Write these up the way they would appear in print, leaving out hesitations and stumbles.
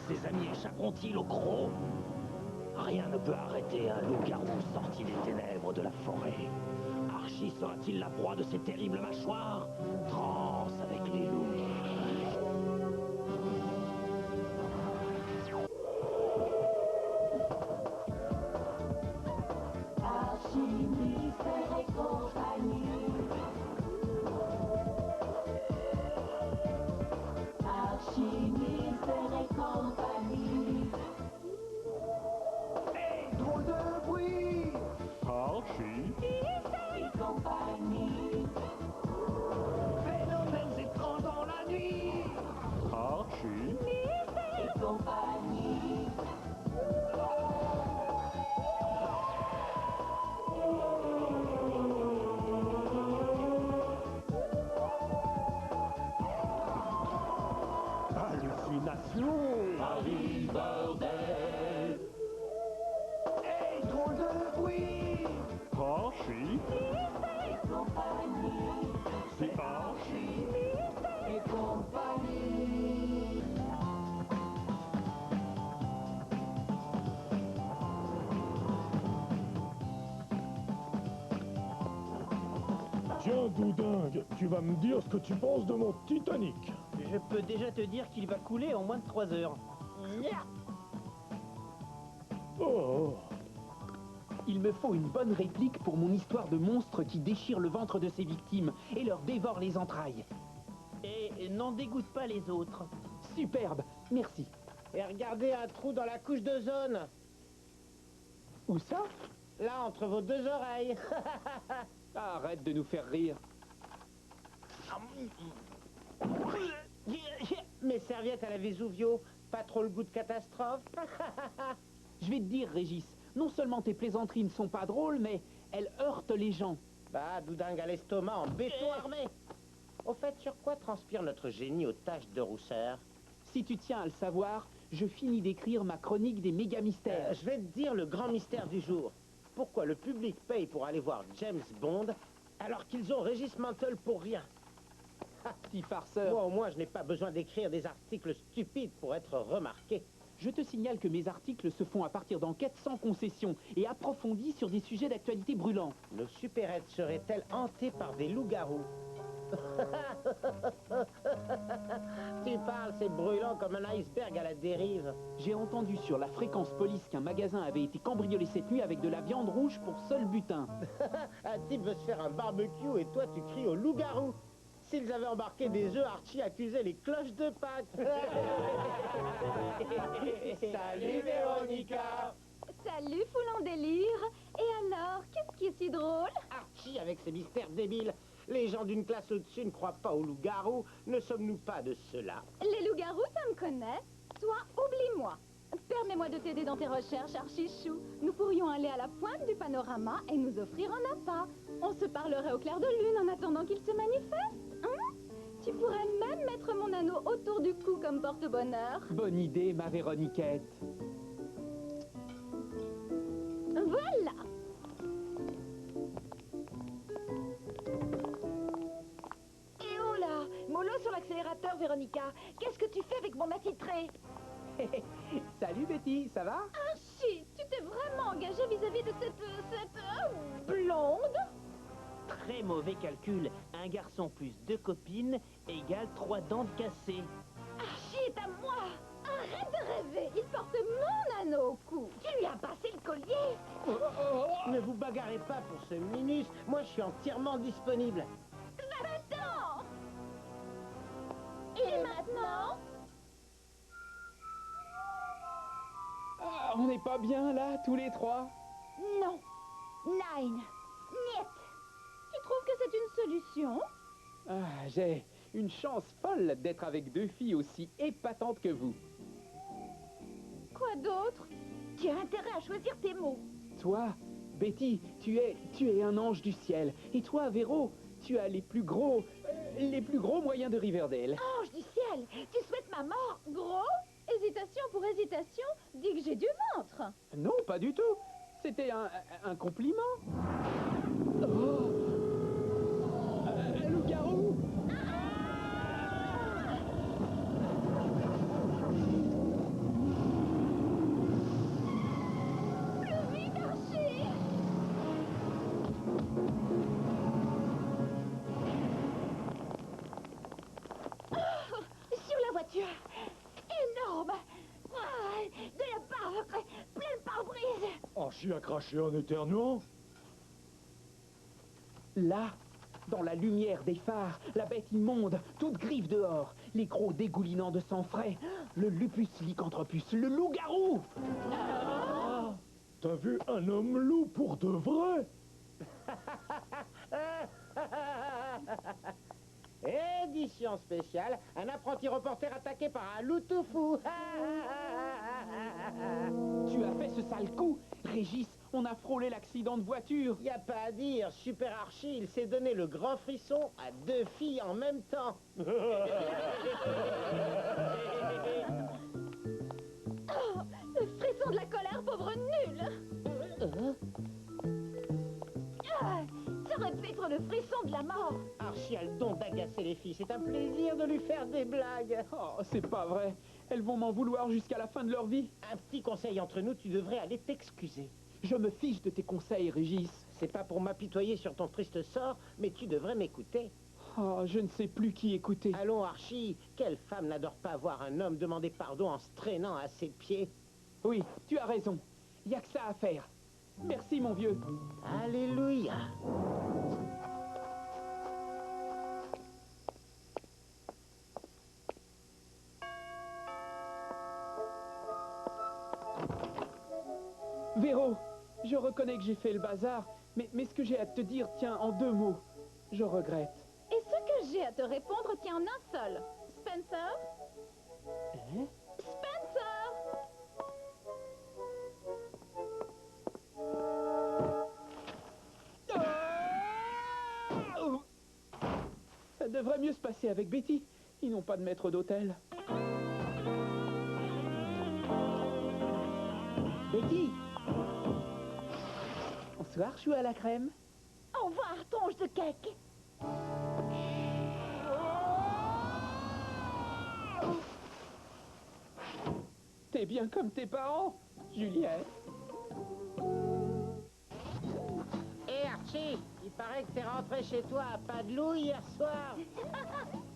ses amis échapperont-ils au croc? Rien ne peut arrêter un loup-garou sorti des ténèbres de la forêt. Archie sera-t-il la proie de ces terribles mâchoires? Transe avec les loups. Archie, Mystère et compagnie. Archie, Mystère et compagnie. Hey, drôle de bruit! Archie, Et compagnie. Phénomènes étranges dans la nuit! Archie, Et compagnie. hallucination. Paris, bordel! Hey, drôle de bruit! Archie, Et compagnie. c'est Archie. Et compagnie. Tiens, Doudingue, tu vas me dire ce que tu penses de mon Titanic. Je peux déjà te dire qu'il va couler en moins de 3 heures. Oh, Il me faut une bonne réplique pour mon histoire de monstre qui déchire le ventre de ses victimes et leur dévore les entrailles. Et n'en dégoûte pas les autres. Superbe, merci. Et regardez un trou dans la couche d'ozone. Où ça? Là, entre vos deux oreilles. Arrête de nous faire rire. Mes serviettes à la Vesuvio, pas trop le goût de catastrophe. Je vais te dire, Régis, non seulement tes plaisanteries ne sont pas drôles, mais elles heurtent les gens. Bah, Doudingue à l'estomac en béton armé. Au fait, sur quoi transpire notre génie aux taches de rousseur? Si tu tiens à le savoir, je finis d'écrire ma chronique des méga mystères. Je vais te dire le grand mystère du jour. Pourquoi le public paye pour aller voir James Bond alors qu'ils ont Régis Mantle pour rien? Petit farceur. Moi, au moins, je n'ai pas besoin d'écrire des articles stupides pour être remarqué. Je te signale que mes articles se font à partir d'enquêtes sans concession et approfondis sur des sujets d'actualité brûlants. Nos supérettes seraient-elles hantées par des loups-garous? Tu parles, c'est brûlant comme un iceberg à la dérive. J'ai entendu sur la fréquence police qu'un magasin avait été cambriolé cette nuit avec de la viande rouge pour seul butin. Un type veut se faire un barbecue et toi tu cries au loup-garou. S'ils avaient embarqué des œufs, Archie accusait les cloches de Pâques. Salut Véronica. Salut, foule en délire. Et alors, qu'est-ce qui est si drôle? Archie avec ses mystères débiles. Les gens d'une classe au-dessus ne croient pas aux loups-garous. Ne sommes-nous pas de ceux-là? Les loups-garous, ça me connaît. Toi, oublie-moi. Permets-moi de t'aider dans tes recherches, Archichou. Nous pourrions aller à la pointe du panorama et nous offrir un appât. On se parlerait au clair de lune en attendant qu'il se manifeste. Hein? Tu pourrais même mettre mon anneau autour du cou comme porte-bonheur. Bonne idée, ma Véroniquette. Voilà. Et oh là, mollo sur l'accélérateur, Véronica. Qu'est-ce que tu fais avec mon attitré? Salut Betty, ça va? Archie, tu t'es vraiment engagé vis-à-vis de cette blonde? Très mauvais calcul. Un garçon plus 2 copines égale 3 dents de cassé. Archie est à moi. Arrête de rêver, il porte mon anneau au cou. Tu lui as passé le collier. Ne vous bagarrez pas pour ce minus. Moi, je suis entièrement disponible. Va-t'en! Et maintenant? Ah, on n'est pas bien là, tous les trois? Non. Nine. Niet. Tu trouves que c'est une solution? Ah, j'ai une chance folle d'être avec 2 filles aussi épatantes que vous. Quoi d'autre? Tu as intérêt à choisir tes mots. Toi, Betty, tu es un ange du ciel. Et toi, Véro, tu as les plus gros moyens de Riverdale. Ange du ciel, tu souhaites ma mort? Gros? Hésitation pour hésitation, dis que j'ai du ventre. Non, pas du tout. C'était un compliment. Oh. Un loup-garou. Énorme. Ah, de la bave, plein de pare-brise. Archie a craché en éternuant. Là, dans la lumière des phares, la bête immonde, toute griffe dehors, les crocs dégoulinant de sang frais, le lupus lycanthropus, le loup-garou. T'as vu un homme loup pour de vrai? Édition spéciale, un apprenti reporter attaqué par un loup tout fou. Tu as fait ce sale coup, Régis, on a frôlé l'accident de voiture. Y a pas à dire, Super Archie, il s'est donné le grand frisson à 2 filles en même temps. Oh, le frisson de la colère, pauvre nul. Ah, ça aurait pu être le frisson de la mort. Archie a le don d'agacer les filles, c'est un plaisir de lui faire des blagues. Oh, c'est pas vrai. Elles vont m'en vouloir jusqu'à la fin de leur vie. Un petit conseil entre nous, tu devrais aller t'excuser. Je me fiche de tes conseils, Régis. C'est pas pour m'apitoyer sur ton triste sort, mais tu devrais m'écouter. Oh, je ne sais plus qui écouter. Allons, Archie, quelle femme n'adore pas voir un homme demander pardon en se traînant à ses pieds? Oui, tu as raison. Y a que ça à faire. Merci, mon vieux. Alléluia. Véro, je reconnais que j'ai fait le bazar, mais ce que j'ai à te dire tient en 2 mots. Je regrette. Et ce que j'ai à te répondre tient en un seul. Spencer? Spencer! Ça devrait mieux se passer avec Betty. Ils n'ont pas de maître d'hôtel. Betty! Bonsoir, chou à la crème. Au revoir, tonge de cake. T'es bien comme tes parents, Juliette. Hé Archie, il paraît que t'es rentré chez toi à pas de loup hier soir.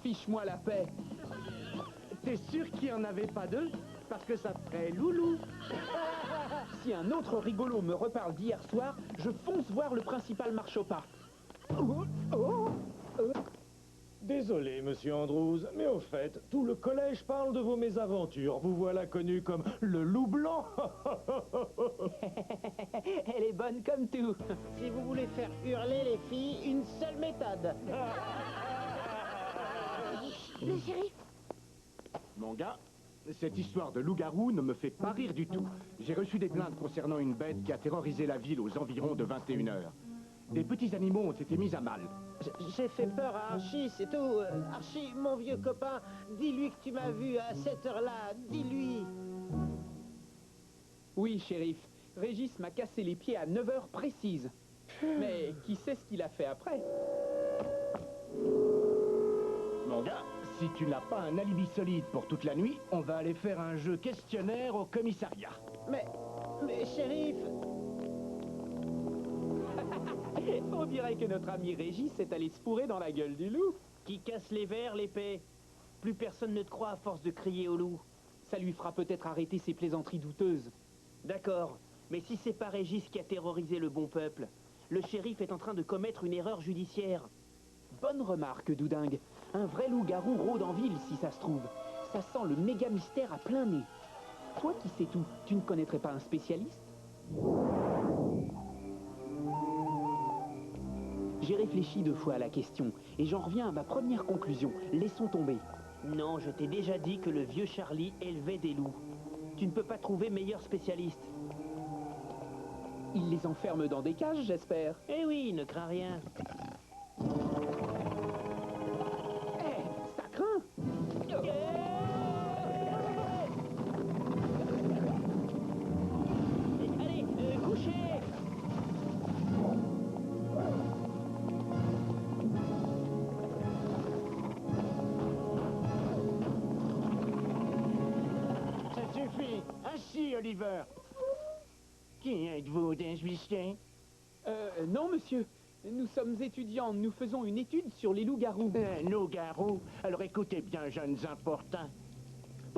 Fiche-moi la paix. T'es sûr qu'il n'y en avait pas deux? Parce que ça ferait loulou. Si un autre rigolo me reparle d'hier soir, je fonce voir le principal marche au pas. Désolé, monsieur Andrews, mais au fait, tout le collège parle de vos mésaventures. Vous voilà connu comme le loup blanc. Elle est bonne comme tout. Si vous voulez faire hurler les filles, une seule méthode. Le shérif. Mon gars, cette histoire de loup-garou ne me fait pas rire du tout. J'ai reçu des plaintes concernant une bête qui a terrorisé la ville aux environs de 21 heures. Des petits animaux ont été mis à mal. J'ai fait peur à Archie, c'est tout. Archie, mon vieux copain, dis-lui que tu m'as vu à cette heure-là. Dis-lui. Oui, shérif. Régis m'a cassé les pieds à 9 heures précises. Mais qui sait ce qu'il a fait après? Mon gars, si tu n'as pas un alibi solide pour toute la nuit, on va aller faire un jeu questionnaire au commissariat. Mais shérif, On dirait que notre ami Régis est allé se fourrer dans la gueule du loup. Qui casse les verres, l'épée? Plus personne ne te croit à force de crier au loup. Ça lui fera peut-être arrêter ses plaisanteries douteuses. D'accord, mais si c'est pas Régis qui a terrorisé le bon peuple, le shérif est en train de commettre une erreur judiciaire. Bonne remarque, Doudingue. Un vrai loup-garou rôde en ville, si ça se trouve. Ça sent le méga mystère à plein nez. Toi qui sais tout, tu ne connaîtrais pas un spécialiste? J'ai réfléchi 2 fois à la question, et j'en reviens à ma première conclusion. Laissons tomber. Non, je t'ai déjà dit que le vieux Charlie élevait des loups. Tu ne peux pas trouver meilleur spécialiste. Il les enferme dans des cages, j'espère. Eh oui, ne crains rien. Eh, ça craint! Allez, couchez! Ça suffit. Assis, Oliver. Qui êtes-vous, d'insuicien? Non, monsieur. Nous sommes étudiants. Nous faisons une étude sur les loups-garous. Un loup-garou. Alors écoutez bien, jeunes importuns.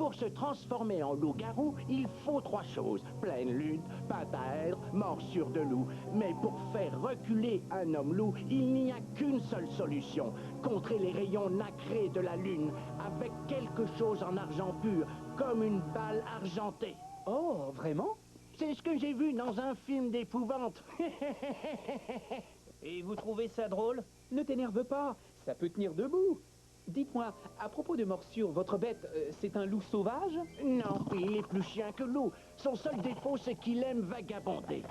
Pour se transformer en loup-garou, il faut 3 choses. Pleine lune, pâte à aigre, morsure de loup. Mais pour faire reculer un homme-loup, il n'y a qu'une seule solution. Contrer les rayons nacrés de la lune avec quelque chose en argent pur, comme une balle argentée. Oh, vraiment? C'est ce que j'ai vu dans un film d'épouvante. Et vous trouvez ça drôle? Ne t'énerve pas, ça peut tenir debout. Dites-moi, à propos de morsure, votre bête, c'est un loup sauvage? Non, il est plus chien que loup. Son seul défaut, c'est qu'il aime vagabonder.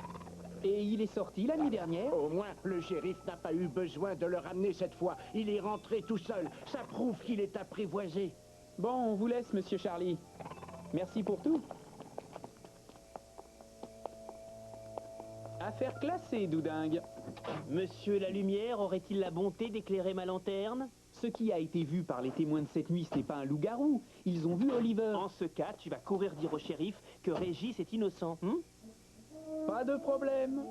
Et il est sorti la nuit dernière? Au moins, le shérif n'a pas eu besoin de le ramener cette fois. Il est rentré tout seul. Ça prouve qu'il est apprivoisé. Bon, on vous laisse, monsieur Charlie. Merci pour tout. Affaire classée, Doudingue. Monsieur la Lumière aurait-il la bonté d'éclairer ma lanterne? Ce qui a été vu par les témoins de cette nuit, ce n'est pas un loup-garou. Ils ont vu Oliver. En ce cas, tu vas courir dire au shérif que Régis est innocent. Pas de problème.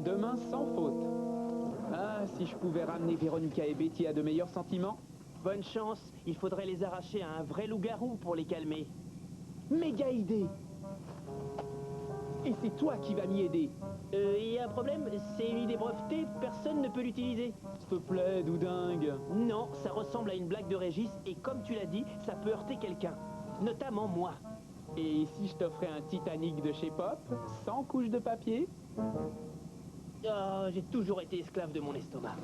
Demain sans faute. Ah, si je pouvais ramener Véronica et Betty à de meilleurs sentiments. Bonne chance, il faudrait les arracher à un vrai loup-garou pour les calmer. Méga idée. Et c'est toi qui vas m'y aider. Il y a un problème, c'est une idée brevetée, personne ne peut l'utiliser. S'il te plaît, Doudingue. Non, ça ressemble à une blague de Régis, et comme tu l'as dit, ça peut heurter quelqu'un. Notamment moi. Et si je t'offrais un Titanic de chez Pop, sans couche de papier? Oh, j'ai toujours été esclave de mon estomac.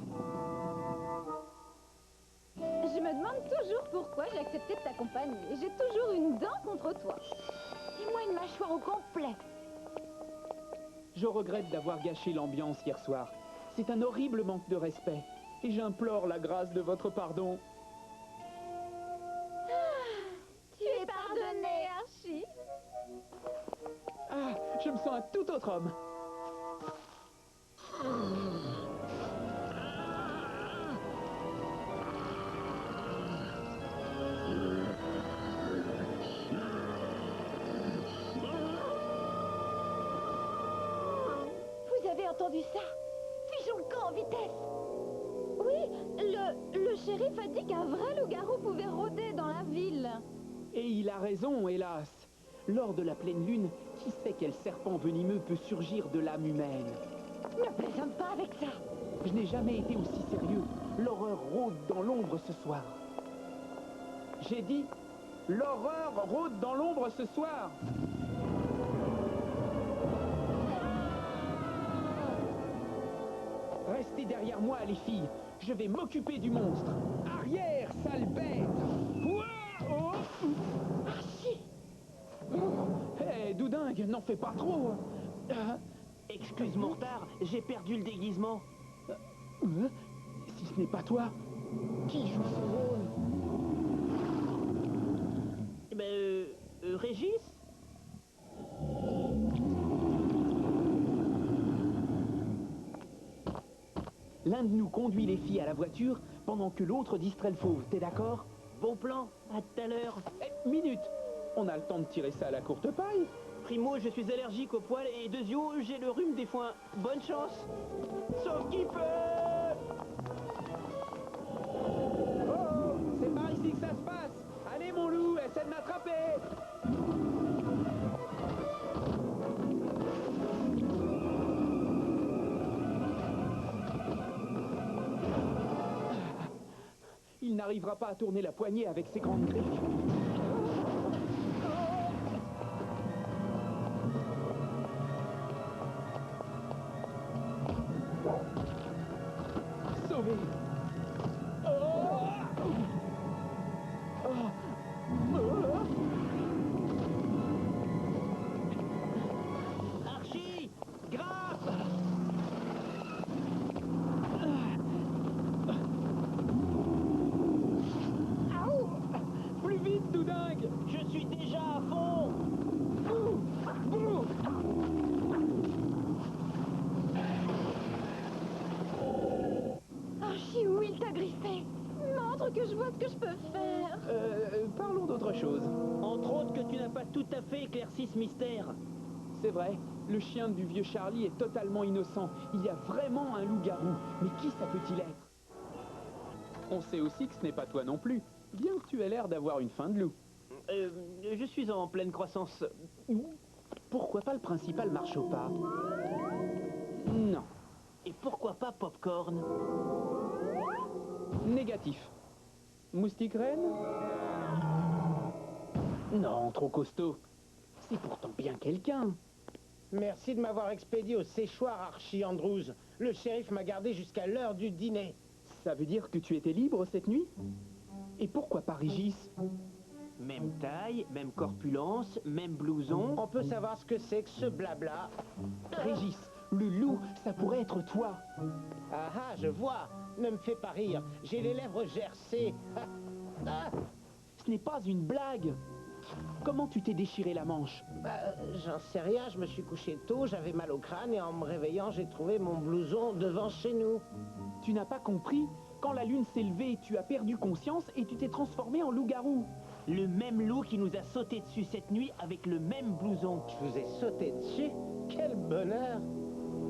Je me demande toujours pourquoi j'ai accepté de t'accompagner. J'ai toujours une dent contre toi. Et moi, une mâchoire au complet. Je regrette d'avoir gâché l'ambiance hier soir. C'est un horrible manque de respect. Et j'implore la grâce de votre pardon. Tu es pardonné, Archie. Ah, je me sens un tout autre homme. Vous avez entendu ça? Figeons le camp en vitesse. Oui, le shérif a dit qu'un vrai loup-garou pouvait rôder dans la ville. Et il a raison, hélas. Lors de la pleine lune, qui sait quel serpent venimeux peut surgir de l'âme humaine? Ne plaisante pas avec ça. Je n'ai jamais été aussi sérieux. L'horreur rôde dans l'ombre ce soir. J'ai dit, l'horreur rôde dans l'ombre ce soir. Restez derrière moi, les filles. Je vais m'occuper du monstre. Arrière, sale bête. Ouah, oh. Archie! Hé, Doudingue, n'en fais pas trop. Excuse mon retard, j'ai perdu le déguisement. Si ce n'est pas toi, qui joue ce rôle? Eh ben, Régis? L'un de nous conduit les filles à la voiture pendant que l'autre distrait le fauve. T'es d'accord? Bon plan, à tout à l'heure. Minute. On a le temps de tirer ça à la courte paille. Primo, je suis allergique aux poils et Deuxio, j'ai le rhume des foins. Bonne chance. Sauf qui peut. Oh, c'est par ici que ça se passe. Allez, mon loup, essaie de m'attraper. Il n'arrivera pas à tourner la poignée avec ses grandes griffes. Sauvé. Archie, grappe. Plus vite, Doudingue. Je suis déjà à fond. Archie, où il t'a griffé? Montre que je vois ce que je peux faire. Parlons d'autre chose. Entre autres que tu n'as pas tout à fait éclairci ce mystère. C'est vrai, le chien du vieux Charlie est totalement innocent. Il y a vraiment un loup-garou. Mais qui ça peut-il être? On sait aussi que ce n'est pas toi non plus. Bien que tu aies l'air d'avoir une faim de loup. Je suis en pleine croissance. Pourquoi pas le principal marche au pas? Non. Et pourquoi pas Popcorn? Négatif. Moustique reine? Non, trop costaud. C'est pourtant bien quelqu'un. Merci de m'avoir expédié au séchoir, Archie Andrews. Le shérif m'a gardé jusqu'à l'heure du dîner. Ça veut dire que tu étais libre cette nuit? Et pourquoi pas Régis? Même taille, même corpulence, même blouson. On peut savoir ce que c'est que ce blabla? Régis, le loup, ça pourrait être toi. Ah ah, je vois. Ne me fais pas rire. J'ai les lèvres gercées. Ah, ah. Ce n'est pas une blague. Comment tu t'es déchiré la manche? J'en sais rien, je me suis couché tôt, j'avais mal au crâne et en me réveillant, j'ai trouvé mon blouson devant chez nous. Tu n'as pas compris? Quand la lune s'est levée, tu as perdu conscience et tu t'es transformé en loup-garou. Le même loup qui nous a sauté dessus cette nuit avec le même blouson. Je vous ai sauté dessus? Quel bonheur!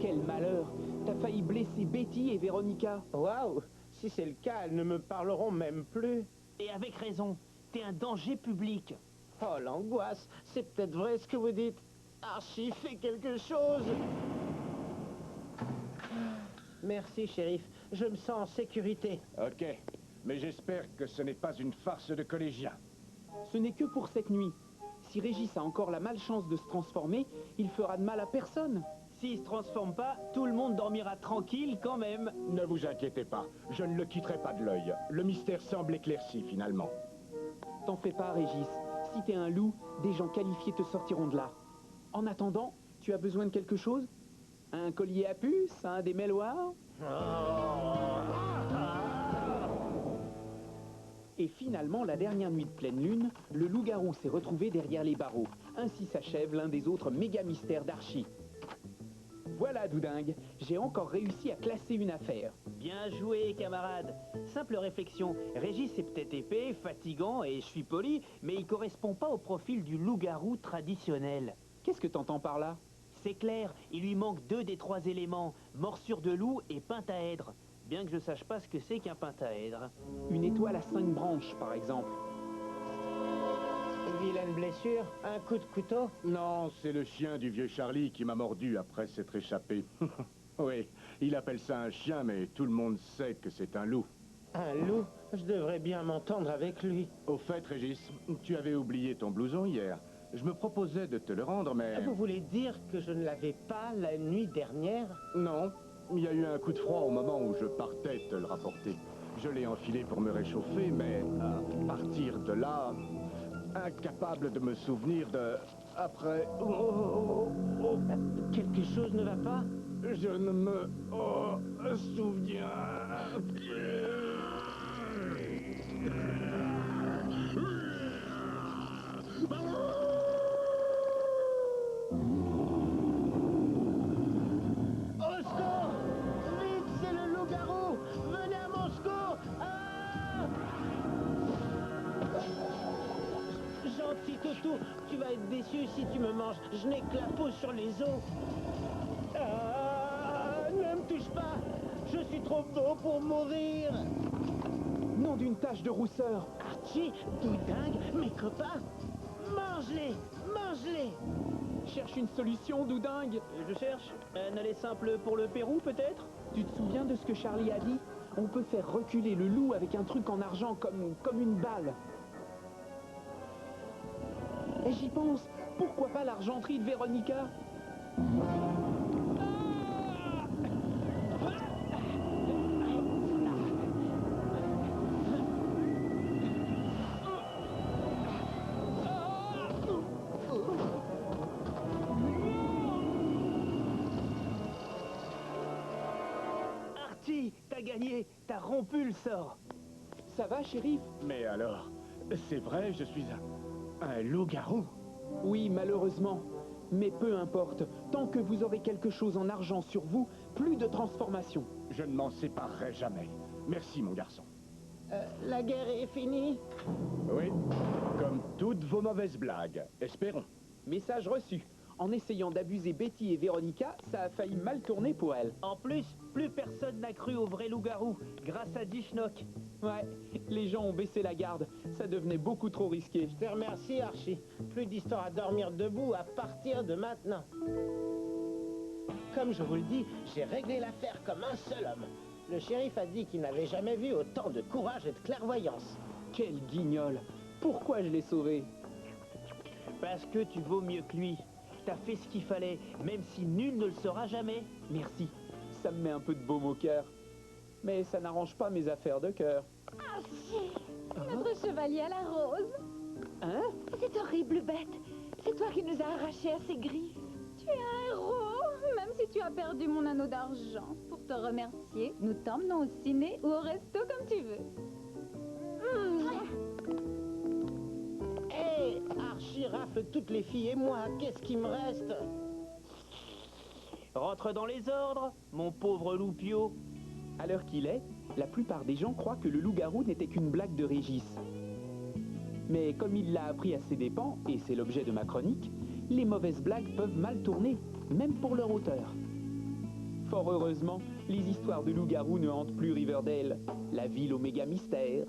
Quel malheur! T'as failli blesser Betty et Véronica. Waouh! Si c'est le cas, elles ne me parleront même plus. Et avec raison, t'es un danger public. Oh, l'angoisse! C'est peut-être vrai ce que vous dites. Archie, fais quelque chose! Merci, shérif. Je me sens en sécurité. Ok, mais j'espère que ce n'est pas une farce de collégiens. Ce n'est que pour cette nuit. Si Régis a encore la malchance de se transformer, il fera de mal à personne. S'il se transforme pas, tout le monde dormira tranquille quand même. Ne vous inquiétez pas, je ne le quitterai pas de l'œil. Le mystère semble éclairci finalement. T'en fais pas, Régis. Si t'es un loup, des gens qualifiés te sortiront de là. En attendant, tu as besoin de quelque chose? Un collier à puce? Un démêloir? Et finalement, la dernière nuit de pleine lune, le loup-garou s'est retrouvé derrière les barreaux. Ainsi s'achève l'un des autres méga mystères d'Archie. Voilà, Doudingue, j'ai encore réussi à classer une affaire. Bien joué, camarade. Simple réflexion. Régis est peut-être épais, fatigant, et je suis poli, mais il correspond pas au profil du loup-garou traditionnel. Qu'est-ce que t'entends par là? C'est clair, il lui manque 2 des 3 éléments, morsure de loup et pentaèdre. Bien que je sache pas ce que c'est qu'un pentaèdre. Une étoile à 5 branches, par exemple. Vilaine blessure? Un coup de couteau? Non, c'est le chien du vieux Charlie qui m'a mordu après s'être échappé. Oui, il appelle ça un chien, mais tout le monde sait que c'est un loup. Un loup? Je devrais bien m'entendre avec lui. Au fait, Régis, tu avais oublié ton blouson hier. Je me proposais de te le rendre, mais... Vous voulez dire que je ne l'avais pas la nuit dernière? Non, il y a eu un coup de froid au moment où je partais te le rapporter. Je l'ai enfilé pour me réchauffer, mais à partir de là, incapable de me souvenir de... Après... Quelque chose ne va pas? Je ne me souviens plus. Au secours! Vite, c'est le loup-garou! Venez à mon secours! Ah! Gentil toutou, tu vas être déçu si tu me manges. Je n'ai que la peau sur les os. Ah! Ne me touche pas! Je suis trop beau pour mourir! Nom d'une tache de rousseur. Archie, Doudingue, mes copains! Mange-les! Mange-les! Cherche une solution, Doudingue. Je cherche. Un aller simple pour le Pérou, peut-être? Tu te souviens de ce que Charlie a dit? On peut faire reculer le loup avec un truc en argent comme une balle. Et j'y pense. Pourquoi pas l'argenterie de Véronica? Archie, t'as gagné. T'as rompu le sort. Ça va, shérif? Mais alors, c'est vrai, je suis un loup-garou. Oui, malheureusement. Mais peu importe. Tant que vous aurez quelque chose en argent sur vous, plus de transformation. Je ne m'en séparerai jamais. Merci, mon garçon. La guerre est finie? Oui, comme toutes vos mauvaises blagues. Espérons. Message reçu. En essayant d'abuser Betty et Véronica, ça a failli mal tourner pour elles. En plus, plus personne n'a cru au vrai loup-garou, grâce à Dishnock. Ouais, les gens ont baissé la garde. Ça devenait beaucoup trop risqué. Je te remercie, Archie. Plus d'histoire à dormir debout à partir de maintenant. Comme je vous le dis, j'ai réglé l'affaire comme un seul homme. Le shérif a dit qu'il n'avait jamais vu autant de courage et de clairvoyance. Quel guignol! Pourquoi je l'ai sauvé? Parce que tu vaux mieux que lui. T'as fait ce qu'il fallait, même si nul ne le saura jamais. Merci, ça me met un peu de baume au cœur. Mais ça n'arrange pas mes affaires de cœur. Archie, notre chevalier à la rose. Hein? Cette horrible bête. C'est toi qui nous as arrachés à ses griffes. Tu es un héros, même si tu as perdu mon anneau d'argent. Pour te remercier, nous t'emmenons au ciné ou au resto comme tu veux. Hé, Archie rafle toutes les filles et moi, qu'est-ce qui me reste? Rentre dans les ordres, mon pauvre Loupio. À l'heure qu'il est, la plupart des gens croient que le loup-garou n'était qu'une blague de Régis. Mais comme il l'a appris à ses dépens, et c'est l'objet de ma chronique, les mauvaises blagues peuvent mal tourner, même pour leur auteur. Fort heureusement, les histoires de loup-garou ne hantent plus Riverdale, la ville au méga mystère.